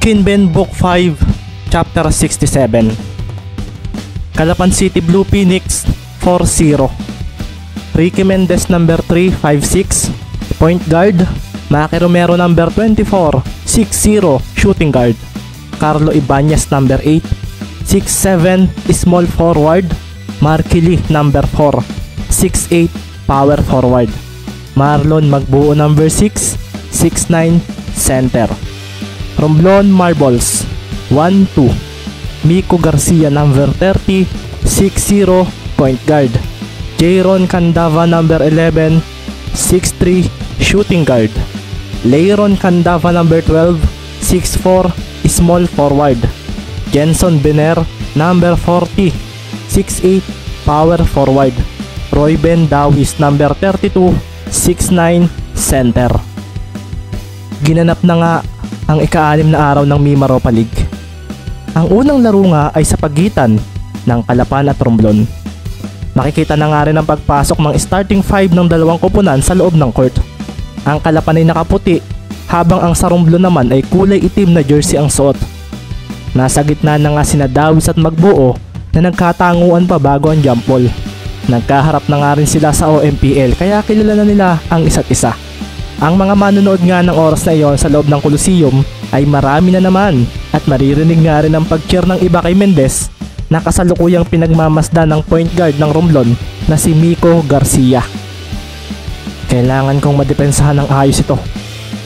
Kinben Book 5, Chapter 67. Calapan City Blue Phoenix 4-0. Ricky Mendez number 3, 5'6", point guard. Maki Romero number 24, 6'0", shooting guard. Carlo Ibanez number 8, 6'7", small forward. Marky Lee number 4, 6'8", power forward. Marlon Magbuo number 6, 6'9", center. Romblon Marbles 1-2. Miko Garcia number 30, 6'0", point guard. Jayron Candava number 11, 6'3", shooting guard. Leiron Candava number 12, 6'4", small forward. Jenson Bener number 40, 6'8", power forward. Roy Ben Dawis number 32, 6'9", center. Ginanap na nga ang ika-6 na araw ng Mima Europa League. Ang unang laro nga ay sa pagitan ng Calapan at Romblon. Makikita na nga rin ang pagpasok ng starting 5 ng dalawang koponan sa loob ng court. Ang Calapan ay nakaputi habang ang sa Romblon naman ay kulay itim na jersey ang suot. Nasa gitna na nga sina Dawis at Magbuo na nagkatanguan pa bago ang jump ball. Nagkaharap na nga rin sila sa OMPL kaya kilala na nila ang isa't isa. Ang mga manonood nga ng oras na iyon sa loob ng Coliseum ay marami na naman at maririnig nga rin ang pag-cheer ng iba kay Mendez na kasalukuyang pinagmamasdan ng point guard ng Romblon na si Miko Garcia. Kailangan kong madepensahan ng ayos ito.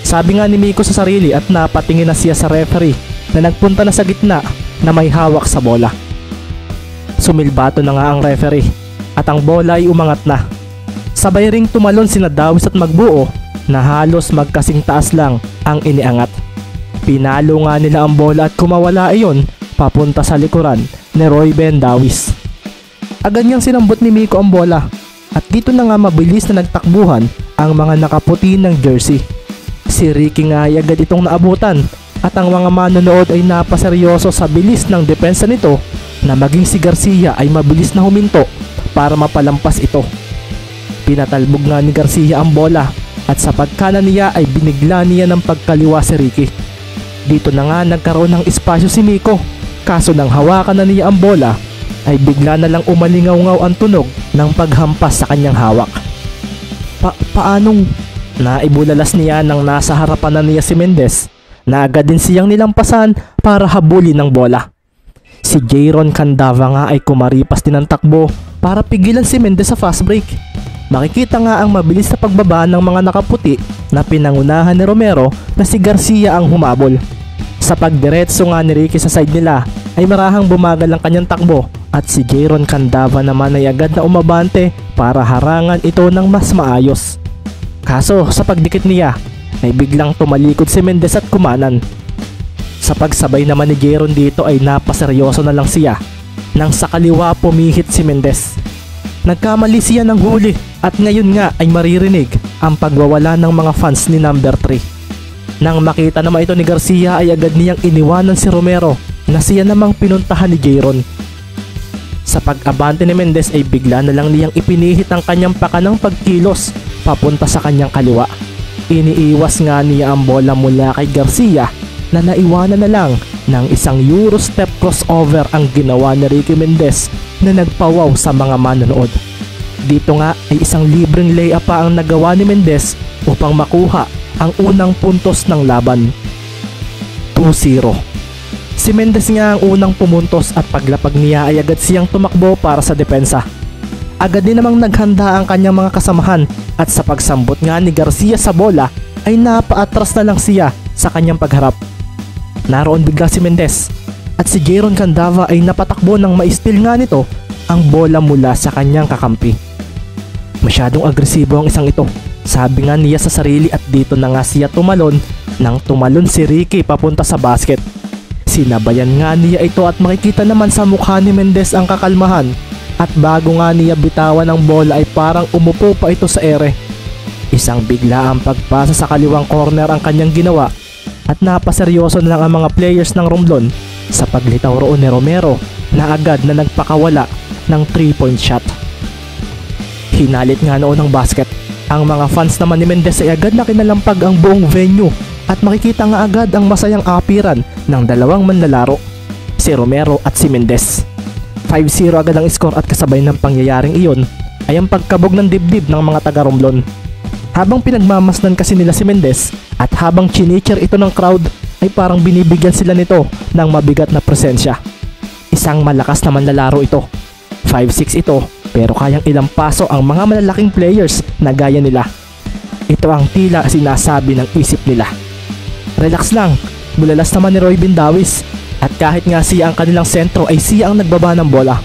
Sabi nga ni Miko sa sarili at napatingin na siya sa referee na nagpunta na sa gitna na may hawak sa bola. Sumilbato na nga ang referee at ang bola ay umangat na. Sabay ring tumalon sina Dawis at Magbuo na halos magkasing taas lang ang iniangat. Pinalo nga nila ang bola at kumawala iyon papunta sa likuran ni Roy Ben Dawis. Agad niyang sinambot ni Miko ang bola at dito na nga mabilis na nagtakbuhan ang mga nakaputi ng jersey. Si Ricky nga ay agad itong naabutan at ang mga manonood ay napaseryoso sa bilis ng depensa nito na maging si Garcia ay mabilis na huminto para mapalampas ito. Pinatalbog nga ni Garcia ang bola at sa pagkanan niya ay binigla niya ng pagkaliwa si Ricky. Dito na nga nagkaroon ng espasyo si Miko, kaso nang hawakan na niya ang bola ay bigla na lang umalingaw-ngaw ang tunog ng paghampas sa kanyang hawak. Paanong? Naibulalas niya nang nasa harapan na niya si Mendez na agad din siyang nilampasan para habulin ng bola. Si Jayron Candava nga ay kumaripas din ng takbo para pigilan si Mendez sa fast break. Makikita nga ang mabilis na pagbaba ng mga nakaputi na pinangunahan ni Romero na si Garcia ang humabol. Sa pagdiretso nga ni Ricky sa side nila ay marahang bumagal ang kanyang takbo at si Jayron Candava naman ay agad na umabante para harangan ito ng mas maayos. Kaso sa pagdikit niya ay biglang tumalikod si Mendez at kumanan. Sa pagsabay naman ni Jayron dito ay napaseryoso na lang siya nang sa kaliwa pumihit si Mendez. Nagkamali siya ng huli at ngayon nga ay maririnig ang pagwawala ng mga fans ni number 3. Nang makita naman ito ni Garcia ay agad niyang iniwanan si Romero na siya namang pinuntahan ni Jayron. Sa pag-abante ni Mendez ay bigla na lang niyang ipinihit ang kanyang pakanang pagkilos papunta sa kanyang kaliwa. Iniiwas nga niya ang bola mula kay Garcia na naiwanan na lang ng isang Euro step crossover ang ginawa ni Ricky Mendez na nagpawaw sa mga manonood. Dito nga ay isang libreng layup pa ang nagawa ni Mendez upang makuha ang unang puntos ng laban. 2-0. Si Mendez nga ang unang pumuntos at paglapag niya ay agad siyang tumakbo para sa depensa. Agad din namang naghanda ang kanyang mga kasamahan at sa pagsambot nga ni Garcia sa bola ay napaatras na lang siya sa kanyang pagharap. Naroon bigla si Mendez at si Jayron Candava ay napatakbo nang maistil nga nito ang bola mula sa kanyang kakampi. Masyadong agresibo ang isang ito, sabi nga niya sa sarili at dito na nga siya tumalon nang tumalon si Ricky papunta sa basket. Sinabayan nga niya ito at makikita naman sa mukha ni Mendez ang kakalmahan at bago nga niya bitawan ang bola ay parang umupo pa ito sa ere. Isang bigla ang pagpasa sa kaliwang corner ang kanyang ginawa at napaseryoso na lang ang mga players ng Romblon sa paglitaw roon ni Romero na agad na nagpakawala ng 3-point shot. Hinalit nga noon ng basket. Ang mga fans naman ni Mendez ay agad na kinalampag ang buong venue at makikita nga agad ang masayang apiran ng dalawang manlalaro, si Romero at si Mendez. 5-0 agad ang score at kasabay ng pangyayaring iyon ay ang pagkabog ng dibdib ng mga taga-Romblon. Habang pinagmamasdan kasi nila si Mendez at habang chinicheer ito ng crowd ay parang binibigyan sila nito ng mabigat na presensya. Isang malakas na manlalaro ito. 5'6" ito pero kayang ilampaso ang mga malalaking players na gaya nila. Ito ang tila sinasabi ng isip nila. Relax lang, bulalas naman ni Roy Bindawis at kahit nga siya ang kanilang sentro ay siya ang nagbaba ng bola.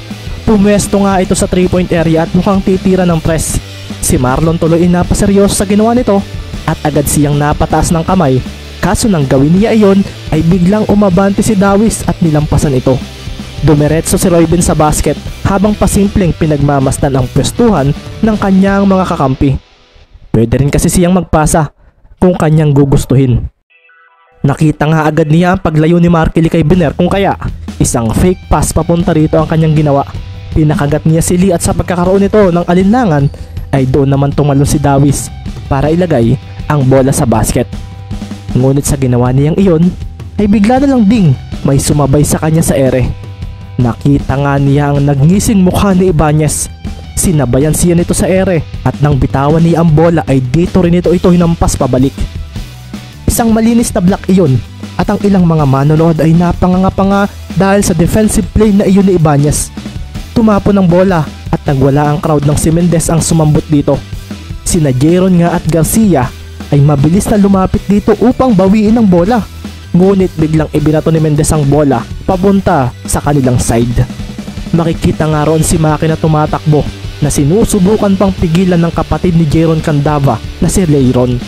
Pumwesto nga ito sa 3-point area at mukhang titira ng press. Si Marlon tuloy napaseryoso sa ginawa nito at agad siyang napataas ng kamay, kaso nang gawin niya iyon ay biglang umabante si Dawis at nilampasan ito. Dumiretso si Roybin sa basket habang pasimpleng pinagmamasdan ang pwestuhan ng kanyang mga kakampi. Pwede rin kasi siyang magpasa kung kanyang gugustuhin. Nakita nga agad niya ang paglayo ni Markeli kay Biner kung kaya isang fake pass papunta rito ang kanyang ginawa. Pinakagat niya si Lee at sa pagkakaroon nito ng alinlangan ay doon naman tumalon si Dawis para ilagay ang bola sa basket. Ngunit sa ginawa niyang iyon ay bigla na lang ding may sumabay sa kanya sa ere. Nakita nga niya ang nagngising mukha ni Ibanez. Sinabayan siya nito sa ere at nang bitawan niya ang bola ay dito rin ito hinampas pabalik. Isang malinis na block iyon at ang ilang mga manonood ay napanganga dahil sa defensive play na iyon ni Ibanez. Tumapo ng bola at nagwala ang crowd ng si Mendez ang sumambot dito. Sina Jeron nga at Garcia ay mabilis na lumapit dito upang bawiin ang bola. Ngunit biglang ibinato ni Mendez ang bola papunta sa kanilang side. Makikita nga roon si Maki na tumatakbo na sinusubukan pang pigilan ng kapatid ni Jeron Candava na si Leiron.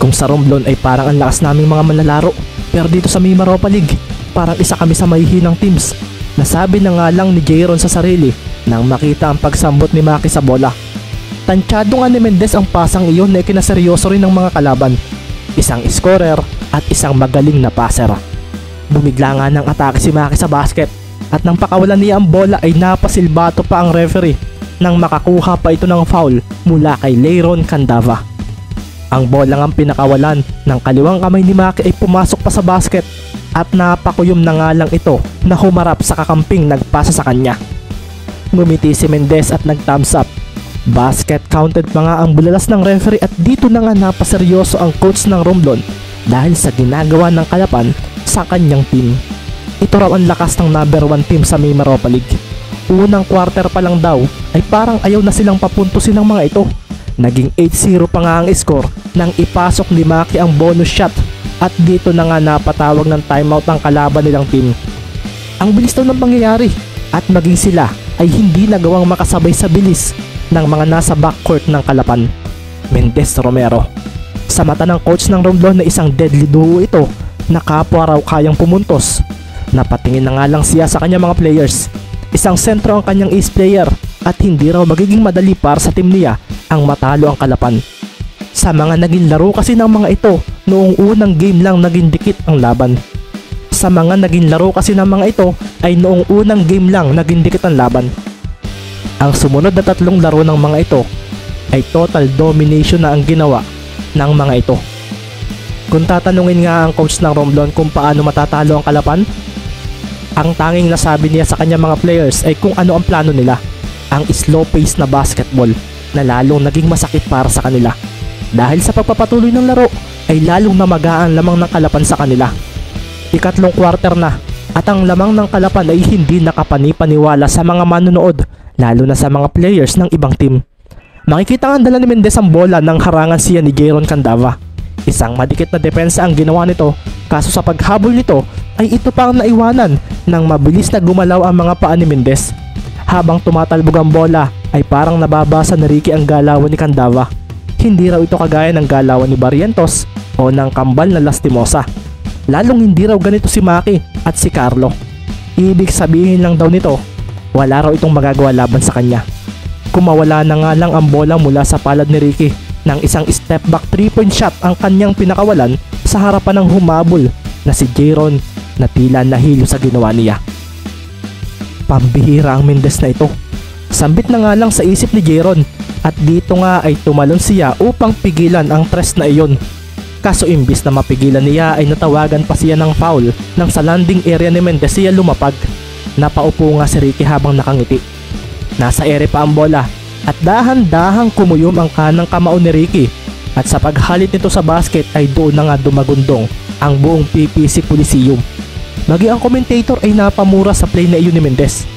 Kung sa Romblon ay parang ang lakas naming mga manlalaro, pero dito sa Mimaropa League parang isa kami sa mahihinang teams. Nasabi na nga lang ni Jeron sa sarili nang makita ang pagsambot ni Maki sa bola. Tansyado nga ni Mendez ang pasang iyon na ikinaseryoso rin ng mga kalaban. Isang scorer at isang magaling na passer. Bumigla nga ng atake si Maki sa basket at nang pakawalan niya ang bola ay napasilbato pa ang referee nang makakuha pa ito ng foul mula kay Leiron Candava. Ang bola ngang pinakawalan ng kaliwang kamay ni Maki ay pumasok pa sa basket at napakuyom na nga lang ito na humarap sa kakamping nagpasa sa kanya. Ngumiti si Mendez at nag-thumbs up. Basket counted pa nga ang bulalas ng referee at dito na nga napaseryoso ang coach ng Romblon dahil sa ginagawa ng Kalapan sa kanyang team. Ito raw ang lakas ng number 1 team sa Mimaropa League. Unang quarter pa lang daw ay parang ayaw na silang papuntusin ng mga ito. Naging 8-0 pa nga ang score nang ipasok ni Maki ang bonus shot at dito na nga napatawag ng timeout ang kalaban nilang team. Ang bilis daw ng pangyayari at maging sila ay hindi nagawang makasabay sa bilis ng mga nasa backcourt ng Kalapan. Mendez Romero. Sa mata ng coach ng Romblon na isang deadly duo ito na kapwa raw kayang pumuntos. Napatingin na nga lang siya sa kanyang mga players. Isang sentro ang kanyang ace player at hindi raw magiging madali para sa team niya ang matalo ang Kalapan. Sa mga naging laro kasi ng mga ito, noong unang game lang naging dikit ang laban. Sa mga naging laro kasi ng mga ito ay noong unang game lang naging dikit ang laban. Ang sumunod na 3 laro ng mga ito ay total domination na ang ginawa ng mga ito. Kung tatanungin nga ang coach ng Romblon kung paano matatalo ang Kalapan, ang tanging nasabi niya sa kanyang mga players ay kung ano ang plano nila. Ang slow pace na basketball na lalong naging masakit para sa kanila. Dahil sa pagpapatuloy ng laro ay lalong namagaan lamang ng Kalapan sa kanila. Ikatlong quarter na at ang lamang ng Kalapan ay hindi nakapanipaniwala sa mga manonood, lalo na sa mga players ng ibang team. Makikita nga dala ni Mendez ang bola nang harangan siya ni Jeron Candava. Isang madikit na depensa ang ginawa nito, kaso sa paghabol nito ay ito pa ang naiwanan nang mabilis na gumalaw ang mga paa ni Mendez. Habang tumatalbog ang bola ay parang nababasa ni Ricky ang galawan ni Candava. Hindi raw ito kagaya ng galawan ni Barrientos o ng kambal na Lastimosa. Lalong hindi raw ganito si Maki at si Carlo. Ibig sabihin lang daw nito, wala raw itong magagawa laban sa kanya. Kumawala na nga lang ang bola mula sa palad ni Ricky nang isang step back 3-point shot ang kanyang pinakawalan sa harapan ng humabol na si Jeron na tila nahilo sa ginawa niya. Pambihira ang Mendez na ito. Sambit na nga lang sa isip ni Jeron at dito nga ay tumalon siya upang pigilan ang tres na iyon. Kaso imbis na mapigilan niya ay natawagan pa siya ng foul nang sa landing area ni Mendez siya lumapag. Napaupo nga si Ricky habang nakangiti. Nasa ere pa ang bola at dahan-dahang kumuyom ang kanang kamao ni Ricky at sa paghalit nito sa basket ay doon na nga dumagundong ang buong PPC Coliseum. Maging ang commentator ay napamura sa play na iyon ni Mendez.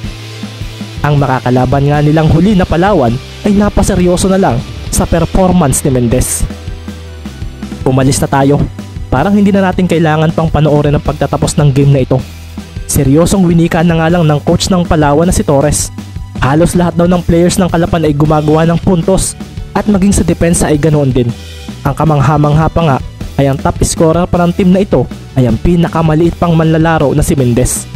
Ang makakalaban nga nilang huli na Palawan ay napaseryoso na lang sa performance ni Mendez. Umalis na tayo. Parang hindi na natin kailangan pang panoorin ang pagtatapos ng game na ito. Seryosong winika na nga lang ng coach ng Palawan na si Torres. Halos lahat daw ng players ng Kalapan ay gumagawa ng puntos at maging sa depensa ay ganoon din. Ang kamangha-mangha pa nga ay ang top scorer pa ng team na ito ay ang pinakamaliit pang manlalaro na si Mendez.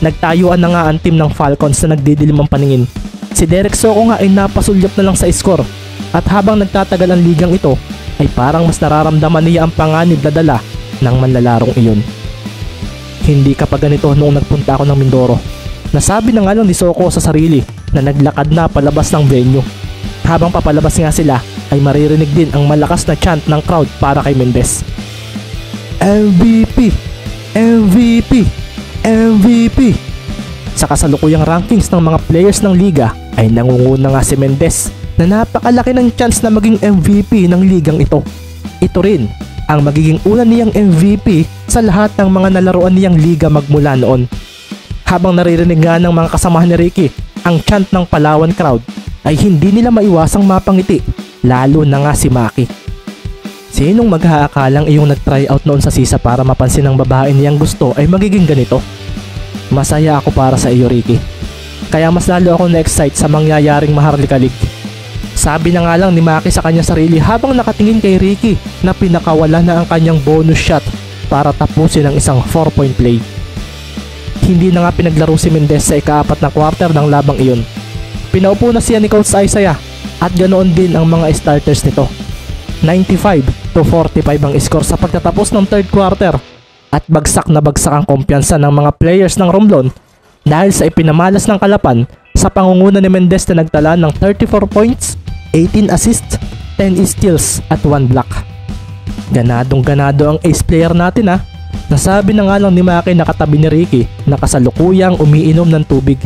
Nagtayuan na nga ang team ng Falcons na nagdidilim ang paningin. Si Derek Soko nga ay napasulyap na lang sa score at habang nagtatagal ang ligang ito ay parang mas nararamdaman niya ang panganib na dala ng manlalarong iyon. Hindi ka pa ganito noong nagpunta ako ng Mindoro. Nasabi na nga lang ni Soko sa sarili na naglakad na palabas ng venue. Habang papalabas nga sila ay maririnig din ang malakas na chant ng crowd para kay Mendez. MVP! MVP! MVP! Sa kasalukuyang rankings ng mga players ng liga ay nangunguna nga si Mendez na napakalaki ng chance na maging MVP ng ligang ito. Ito rin ang magiging una niyang MVP sa lahat ng mga nalaruan niyang liga magmula noon. Habang naririnig nga ng mga kasamahan ni Ricky ang chant ng Palawan crowd ay hindi nila maiwasang mapangiti, lalo na nga si Maki. Sinong maghaakalang iyong nag-try out noon sa sisa para mapansin ng babae niyang gusto ay magiging ganito? Masaya ako para sa iyo, Ricky. Kaya mas lalo ako na-excite sa mangyayaring maharlikalig. Sabi na nga lang ni Maki sa kanyang sarili habang nakatingin kay Ricky na pinakawala na ang kanyang bonus shot para tapusin ang isang 4-point play. Hindi na nga pinaglaro si Mendez sa ika-4 na quarter ng labang iyon. Pinaupo na siya ni Coach Isaiah at ganoon din ang mga starters nito. 95-45 ang score sa pagtatapos ng third quarter at bagsak na bagsak ang kumpiyansa ng mga players ng Romblon dahil sa ipinamalas ng Kalapan sa pangunguna ni Mendez na nagtala ng 34 points, 18 assists, 10 steals at 1 block. Ganadong ganado ang ace player natin ha. Nasabi na nga lang ni Maki na katabi ni Ricky na kasalukuyang umiinom ng tubig.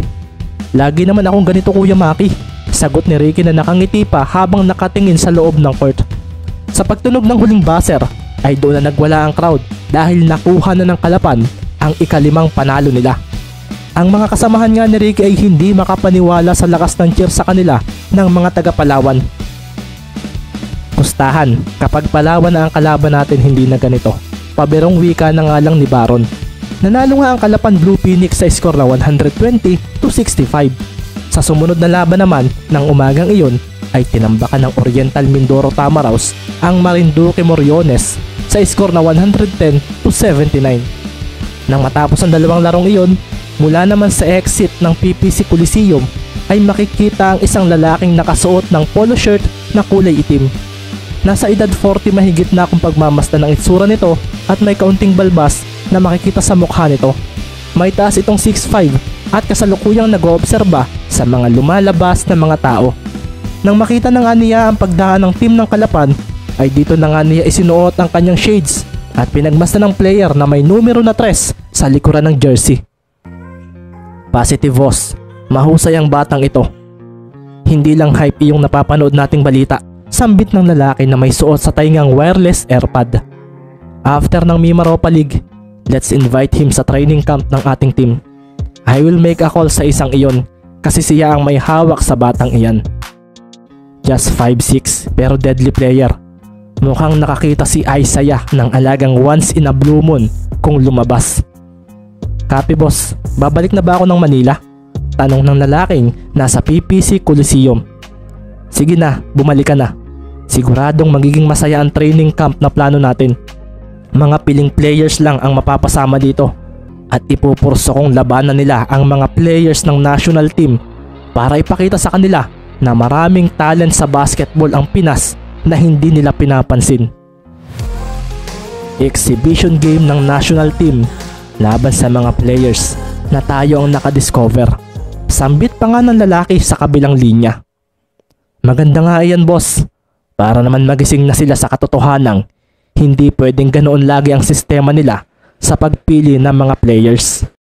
Lagi naman akong ganito Kuya Maki, sagot ni Ricky na nakangiti pa habang nakatingin sa loob ng court. Sa pagtunog ng huling buzzer ay doon na nagwala ang crowd dahil nakuha na ng Kalapan ang ika-5 panalo nila. Ang mga kasamahan nga ni Ricky ay hindi makapaniwala sa lakas ng cheer sa kanila ng mga taga-Palawan. Pustahan, kapag Palawan na ang kalaban natin hindi na ganito. Paberong wika na nga lang ni Baron. Nanalo nga ang Kalapan Blue Phoenix sa score na 120-65. Sa sumunod na laban naman ng umagang iyon ay tinambakan ng Oriental Mindoro Tamaraws ang Marinduque Moriones sa score na 110-79. Nang matapos ang dalawang larong iyon, mula naman sa exit ng PPC Coliseum ay makikita ang isang lalaking nakasuot ng polo shirt na kulay itim. Nasa edad 40 mahigit na kung pagmamasdan ng itsura nito at may kaunting balbas na makikita sa mukha nito. May taas itong 6'5" at kasalukuyang nag-oobserba sa mga lumalabas na mga tao. Nang makita na nga niya ang pagdaan ng team ng Kalapan ay dito na nga niya isinuot ang kanyang shades at pinagmasdan ng player na may numero na 3 sa likuran ng jersey. Positive boss, mahusay ang batang ito. Hindi lang hype yung napapanood nating balita. Sambit ng lalaki na may suot sa taingang wireless AirPod. After ng Mimaropa League, let's invite him sa training camp ng ating team. I will make a call sa isang iyon kasi siya ang may hawak sa batang iyan. Just 5'6" pero deadly player. Mukhang nakakita si Isaiah ng alagang once in a blue moon kung lumabas. Copy boss, babalik na ba ako ng Manila? Tanong ng lalaking nasa PPC Coliseum. Sige na, bumalik ka na. Siguradong magiging masaya ang training camp na plano natin. Mga piling players lang ang mapapasama dito at ipupurso kong labanan nila ang mga players ng national team para ipakita sa kanila na maraming talent sa basketball ang Pinas na hindi nila pinapansin. Exhibition game ng national team laban sa mga players na tayo ang nakadiscover. Sambit pa nga ng lalaki sa kabilang linya. Maganda nga iyan boss. Para naman magising na sila sa katotohanang Hindi pwedeng ganoon lagi ang sistema nila sa pagpili ng mga players.